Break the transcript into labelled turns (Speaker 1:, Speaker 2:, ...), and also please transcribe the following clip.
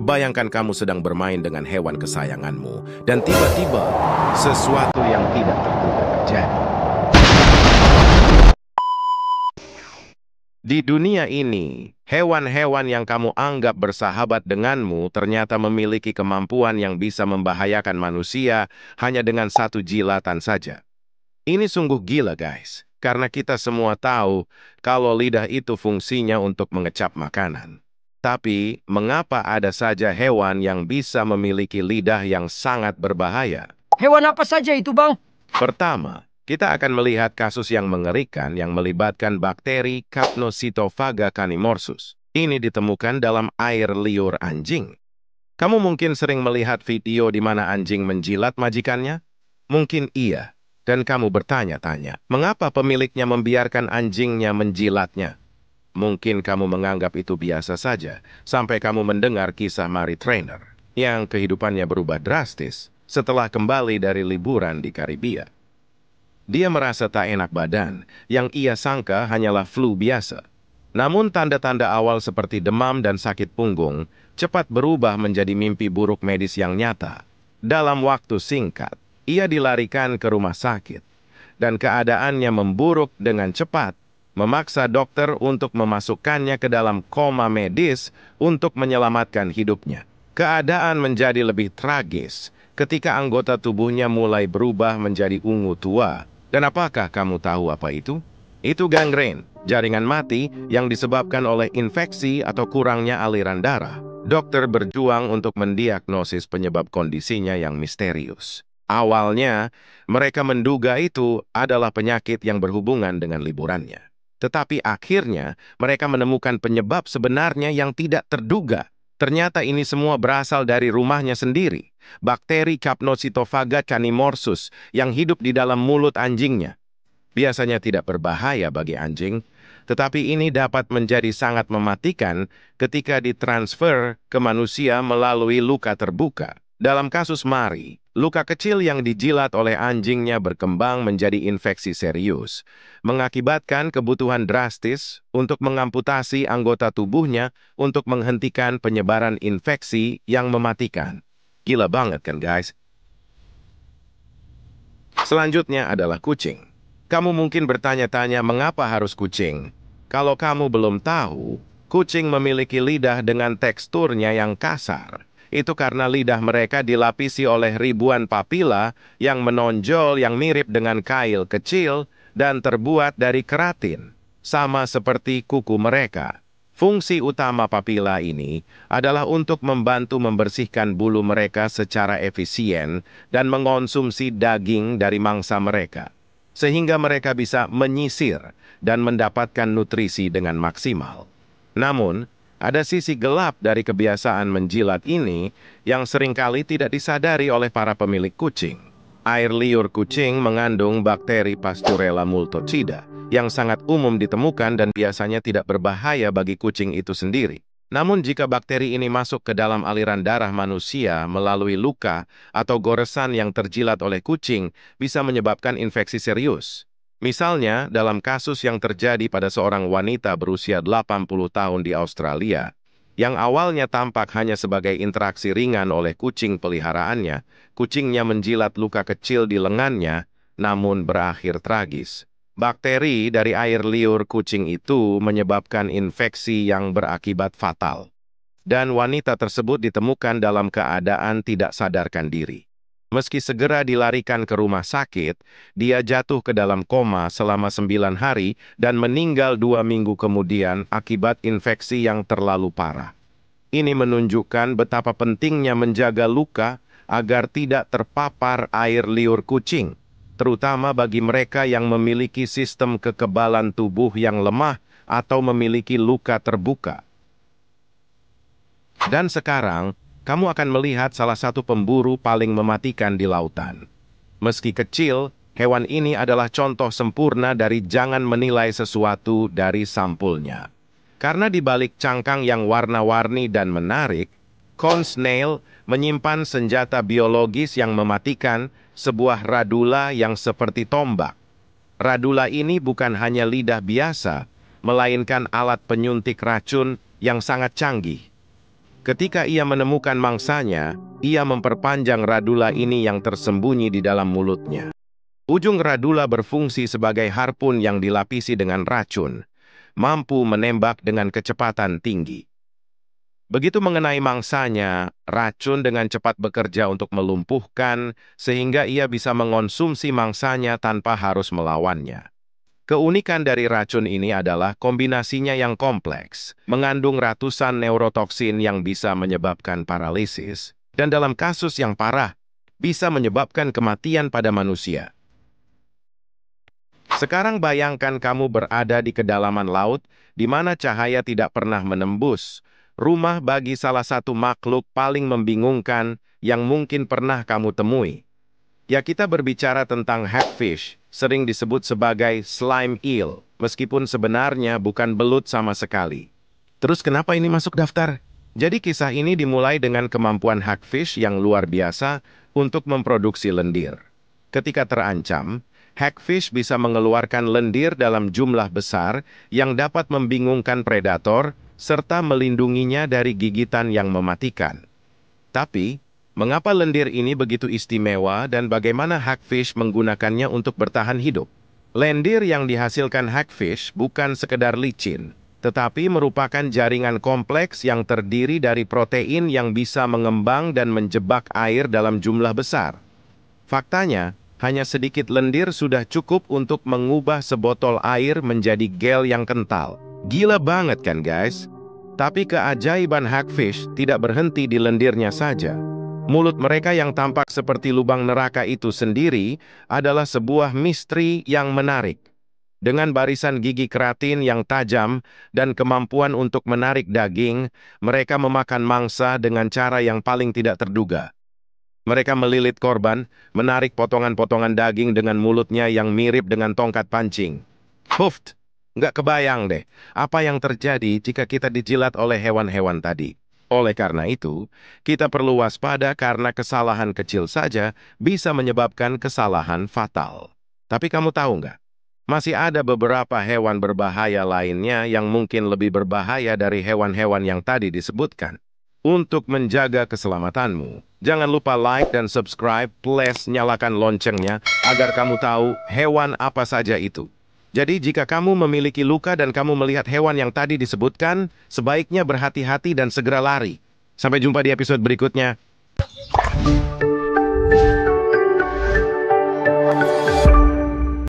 Speaker 1: Bayangkan kamu sedang bermain dengan hewan kesayanganmu, dan tiba-tiba sesuatu yang tidak terduga terjadi. Di dunia ini, hewan-hewan yang kamu anggap bersahabat denganmu ternyata memiliki kemampuan yang bisa membahayakan manusia hanya dengan satu jilatan saja. Ini sungguh gila, guys, karena kita semua tahu kalau lidah itu fungsinya untuk mengecap makanan. Tapi, mengapa ada saja hewan yang bisa memiliki lidah yang sangat berbahaya?
Speaker 2: Hewan apa saja itu, Bang?
Speaker 1: Pertama, kita akan melihat kasus yang mengerikan yang melibatkan bakteri Capnocytophaga canimorsus. Ini ditemukan dalam air liur anjing. Kamu mungkin sering melihat video di mana anjing menjilat majikannya? Mungkin iya. Dan kamu bertanya-tanya, mengapa pemiliknya membiarkan anjingnya menjilatnya? Mungkin kamu menganggap itu biasa saja, sampai kamu mendengar kisah Mary Trainor, yang kehidupannya berubah drastis setelah kembali dari liburan di Karibia. Dia merasa tak enak badan, yang ia sangka hanyalah flu biasa. Namun tanda-tanda awal seperti demam dan sakit punggung cepat berubah menjadi mimpi buruk medis yang nyata. Dalam waktu singkat, ia dilarikan ke rumah sakit, dan keadaannya memburuk dengan cepat, memaksa dokter untuk memasukkannya ke dalam koma medis untuk menyelamatkan hidupnya. Keadaan menjadi lebih tragis ketika anggota tubuhnya mulai berubah menjadi ungu tua. Dan apakah kamu tahu apa itu? Itu gangren, jaringan mati yang disebabkan oleh infeksi atau kurangnya aliran darah. Dokter berjuang untuk mendiagnosis penyebab kondisinya yang misterius. Awalnya, mereka menduga itu adalah penyakit yang berhubungan dengan liburannya. Tetapi akhirnya, mereka menemukan penyebab sebenarnya yang tidak terduga. Ternyata ini semua berasal dari rumahnya sendiri, bakteri Capnocytophaga canimorsus yang hidup di dalam mulut anjingnya. Biasanya tidak berbahaya bagi anjing, tetapi ini dapat menjadi sangat mematikan ketika ditransfer ke manusia melalui luka terbuka. Dalam kasus Mari, luka kecil yang dijilat oleh anjingnya berkembang menjadi infeksi serius, mengakibatkan kebutuhan drastis untuk mengamputasi anggota tubuhnya untuk menghentikan penyebaran infeksi yang mematikan. Gila banget kan, guys? Selanjutnya adalah kucing. Kamu mungkin bertanya-tanya mengapa harus kucing? Kalau kamu belum tahu, kucing memiliki lidah dengan teksturnya yang kasar. Itu karena lidah mereka dilapisi oleh ribuan papila yang menonjol yang mirip dengan kail kecil dan terbuat dari keratin, sama seperti kuku mereka. Fungsi utama papila ini adalah untuk membantu membersihkan bulu mereka secara efisien dan mengonsumsi daging dari mangsa mereka, sehingga mereka bisa menyisir dan mendapatkan nutrisi dengan maksimal. Namun, ada sisi gelap dari kebiasaan menjilat ini yang seringkali tidak disadari oleh para pemilik kucing. Air liur kucing mengandung bakteri Pasteurella multocida yang sangat umum ditemukan dan biasanya tidak berbahaya bagi kucing itu sendiri. Namun jika bakteri ini masuk ke dalam aliran darah manusia melalui luka atau goresan yang terjilat oleh kucing, bisa menyebabkan infeksi serius. Misalnya, dalam kasus yang terjadi pada seorang wanita berusia 80 tahun di Australia, yang awalnya tampak hanya sebagai interaksi ringan oleh kucing peliharaannya, kucingnya menjilat luka kecil di lengannya, namun berakhir tragis. Bakteri dari air liur kucing itu menyebabkan infeksi yang berakibat fatal, dan wanita tersebut ditemukan dalam keadaan tidak sadarkan diri. Meski segera dilarikan ke rumah sakit, dia jatuh ke dalam koma selama 9 hari dan meninggal 2 minggu kemudian akibat infeksi yang terlalu parah. Ini menunjukkan betapa pentingnya menjaga luka agar tidak terpapar air liur kucing, terutama bagi mereka yang memiliki sistem kekebalan tubuh yang lemah atau memiliki luka terbuka. Dan sekarang, kamu akan melihat salah satu pemburu paling mematikan di lautan. Meski kecil, hewan ini adalah contoh sempurna dari jangan menilai sesuatu dari sampulnya. Karena di balik cangkang yang warna-warni dan menarik, corn snail menyimpan senjata biologis yang mematikan, sebuah radula yang seperti tombak. Radula ini bukan hanya lidah biasa, melainkan alat penyuntik racun yang sangat canggih. Ketika ia menemukan mangsanya, ia memperpanjang radula ini yang tersembunyi di dalam mulutnya. Ujung radula berfungsi sebagai harpun yang dilapisi dengan racun, mampu menembak dengan kecepatan tinggi. Begitu mengenai mangsanya, racun dengan cepat bekerja untuk melumpuhkan, sehingga ia bisa mengonsumsi mangsanya tanpa harus melawannya. Keunikan dari racun ini adalah kombinasinya yang kompleks, mengandung ratusan neurotoksin yang bisa menyebabkan paralisis, dan dalam kasus yang parah, bisa menyebabkan kematian pada manusia. Sekarang bayangkan kamu berada di kedalaman laut, di mana cahaya tidak pernah menembus, rumah bagi salah satu makhluk paling membingungkan yang mungkin pernah kamu temui. Ya, kita berbicara tentang hagfish, sering disebut sebagai slime eel, meskipun sebenarnya bukan belut sama sekali. Terus kenapa ini masuk daftar? Jadi kisah ini dimulai dengan kemampuan hagfish yang luar biasa untuk memproduksi lendir. Ketika terancam, hagfish bisa mengeluarkan lendir dalam jumlah besar yang dapat membingungkan predator serta melindunginya dari gigitan yang mematikan. Tapi, mengapa lendir ini begitu istimewa dan bagaimana hagfish menggunakannya untuk bertahan hidup? Lendir yang dihasilkan hagfish bukan sekedar licin, tetapi merupakan jaringan kompleks yang terdiri dari protein yang bisa mengembang dan menjebak air dalam jumlah besar. Faktanya, hanya sedikit lendir sudah cukup untuk mengubah sebotol air menjadi gel yang kental. Gila banget kan guys? Tapi keajaiban hagfish tidak berhenti di lendirnya saja. Mulut mereka yang tampak seperti lubang neraka itu sendiri adalah sebuah misteri yang menarik. Dengan barisan gigi keratin yang tajam dan kemampuan untuk menarik daging, mereka memakan mangsa dengan cara yang paling tidak terduga. Mereka melilit korban, menarik potongan-potongan daging dengan mulutnya yang mirip dengan tongkat pancing. Huft! Nggak kebayang deh, apa yang terjadi jika kita dijilat oleh hewan-hewan tadi. Oleh karena itu, kita perlu waspada karena kesalahan kecil saja bisa menyebabkan kesalahan fatal. Tapi kamu tahu nggak? Masih ada beberapa hewan berbahaya lainnya yang mungkin lebih berbahaya dari hewan-hewan yang tadi disebutkan. Untuk menjaga keselamatanmu, jangan lupa like dan subscribe, plus nyalakan loncengnya agar kamu tahu hewan apa saja itu. Jadi jika kamu memiliki luka dan kamu melihat hewan yang tadi disebutkan, sebaiknya berhati-hati dan segera lari. Sampai jumpa di episode berikutnya.